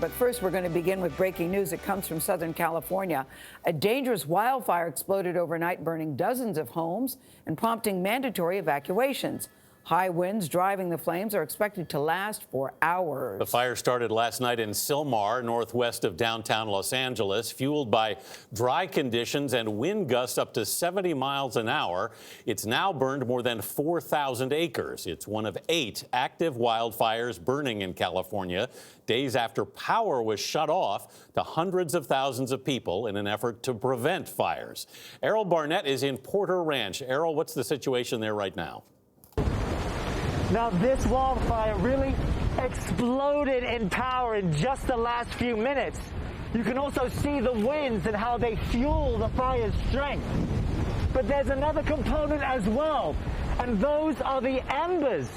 But first, we're going to begin with breaking news. It comes from Southern California. A dangerous wildfire exploded overnight, burning dozens of homes and prompting mandatory evacuations. High winds driving the flames are expected to last for hours. The fire started last night in Sylmar, northwest of downtown Los Angeles, fueled by dry conditions and wind gusts up to 70 miles an hour. It's now burned more than 4,000 acres. It's one of 8 active wildfires burning in California, days after power was shut off to hundreds of thousands of people in an effort to prevent fires. Errol Barnett is in Porter Ranch. Errol, what's the situation there right now? Now, this wildfire really exploded in power in just the last few minutes. You can also see the winds and how they fuel the fire's strength. But there's another component as well, and those are the embers.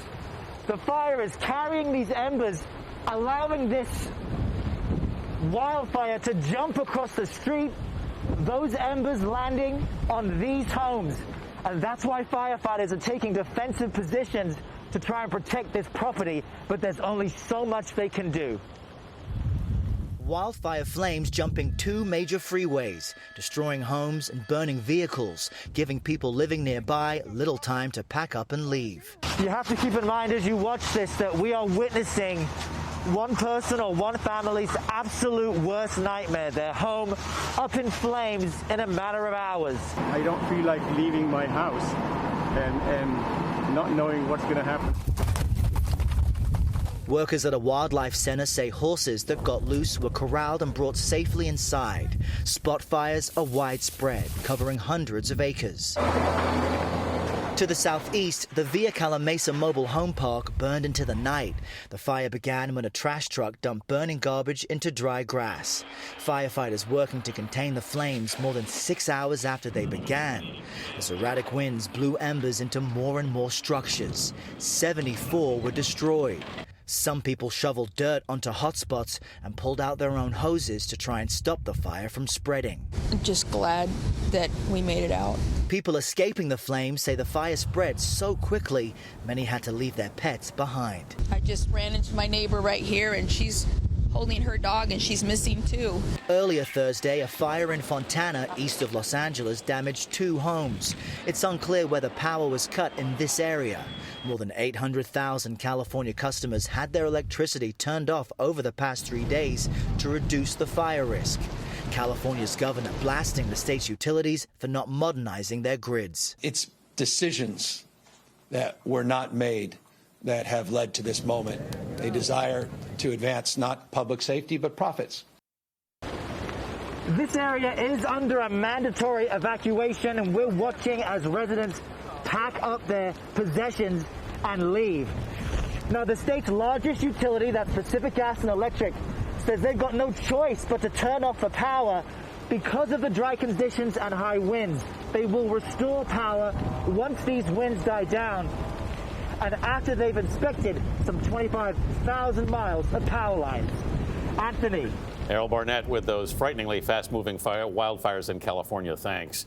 The fire is carrying these embers, allowing this wildfire to jump across the street, those embers landing on these homes. And that's why firefighters are taking defensive positions to try and protect this property, but there's only so much they can do. Wildfire flames jumping 2 major freeways, destroying homes and burning vehicles, giving people living nearby little time to pack up and leave. You have to keep in mind as you watch this that we are witnessing one person or one family's absolute worst nightmare, their home up in flames in a matter of hours. I don't feel like leaving my house and not knowing what's going to happen. Workers at a wildlife center say horses that got loose were corralled and brought safely inside. Spot fires are widespread, covering hundreds of acres. To the southeast, the Via Cala Mesa mobile home park burned into the night. The fire began when a trash truck dumped burning garbage into dry grass. Firefighters working to contain the flames more than 6 hours after they began, as erratic winds blew embers into more and more structures. 74 were destroyed. Some people shoveled dirt onto hotspots and pulled out their own hoses to try and stop the fire from spreading. I'm just glad that we made it out. People escaping the flames say the fire spread so quickly, many had to leave their pets behind. I just ran into my neighbor right here, and she's holding her dog, and she's missing too. Earlier Thursday, a fire in Fontana, east of Los Angeles, damaged 2 homes. It's unclear whether power was cut in this area. More than 800,000 California customers had their electricity turned off over the past 3 days to reduce the fire risk. California's governor blasting the state's utilities for not modernizing their grids. It's decisions that were not made that have led to this moment. A desire to advance not public safety, but profits. This area is under a mandatory evacuation, and we're watching as residents pack up their possessions and leave. Now, the state's largest utility, that's Pacific Gas and Electric, says they've got no choice but to turn off the power because of the dry conditions and high winds. They will restore power once these winds die down and after they've inspected some 25,000 miles of power lines. Anthony. Errol Barnett with those frighteningly fast-moving wildfires in California. Thanks.